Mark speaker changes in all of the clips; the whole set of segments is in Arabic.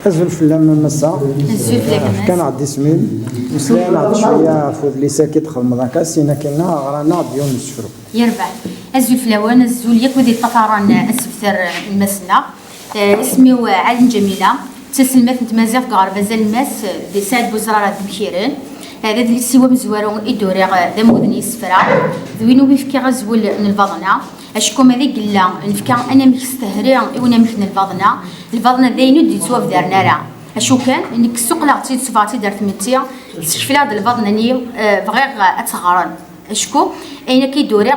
Speaker 1: أزول فلان مسا كان عندي سمين مسلم عاد شوية فوز لي ساكت خدم كاسينا كنا رانا ديون نسفرو
Speaker 2: يربع أزول فلاوان أزول ياك ودي الطفران أسفتر المسنا اسمي علم جميلة تسلمت نتمازغ قارب زال الماس دي سعد بوزرارة دمكيرن هذا اللي سوا مزوارو إدوري ذا مودني سفرا ذوينو بيفكي غزول البضنا أشكو ماذي قلا نفكا أنا مكستهري وأنا مكن البضنا ذاينو دي توا في دارنا راه أشو كان إنك السوق لاغتي صفاتي دارت متيا تشفي هاد البضنا ني بغير أتغرن أشكو أين كيدوري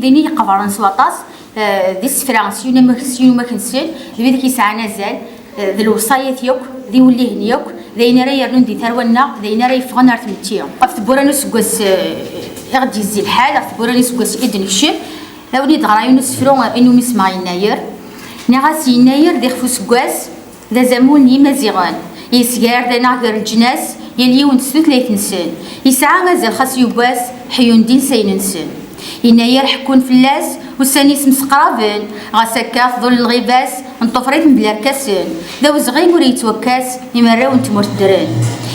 Speaker 2: ذيني قفرن سواطاس دي سفرا سيونو ما كنسين ذي كيسعى نازال ذي الوصايات يوك ذي وليه نيوك ذي نرى يرنون دي ثرونا ذي نرى يفغن رات متيا قفت بورانو سكوس يغدي يزي الحال قفت بورانو سكوس إدن الشيب لوني دغرايو نسفرو إنو مسمع يناير نغاس يناير دي خفو سكواس ذا زمون يمازيغان يسيار ذا ناغر الجناس يليون سوت ليتنسن يسعى غازل خاص يباس حيون دين سيننسن يناير حكون فلاس وسانيس مسقرابن غاسكا فضل الغيباس نطفريت من بلاركاسن ذا وزغيم ورا يتوكاس يمراو نتمر الدران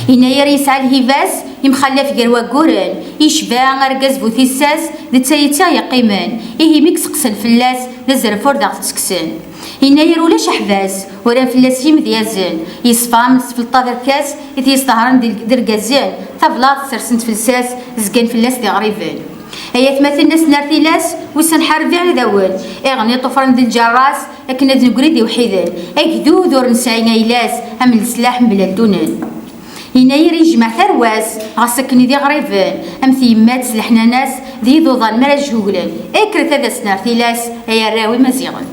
Speaker 2: يناير يسعى الهيباس يمخلف قروا قورن يشبع غرقاز بوثيساس ذا تايتا يقيمان يهيميك سقسن فلاس ذا زرفور داغ تسكسن يناير ولاش حباس ورا فلاس يمذيازن يصفام سفلطا دركاس إذ يصطهرن دركازان ثبلاط سرسنت فلساس زكان فلاس دي غريبان هي تمثل الناس نارتيلاس وسن حربي على ذوال اغني طفرن دي الجراس لكن هاد القريدي وحيدان اكدو دور نساينا يلاس ام السلاح بلا الدونان يناير يجمع ثرواس غاسكني دي غريبان ام ثيمات سلحنا ناس ذي ضوضان مرا جهولان اكرت هذا سنارتيلاس هي الراوي مزيغن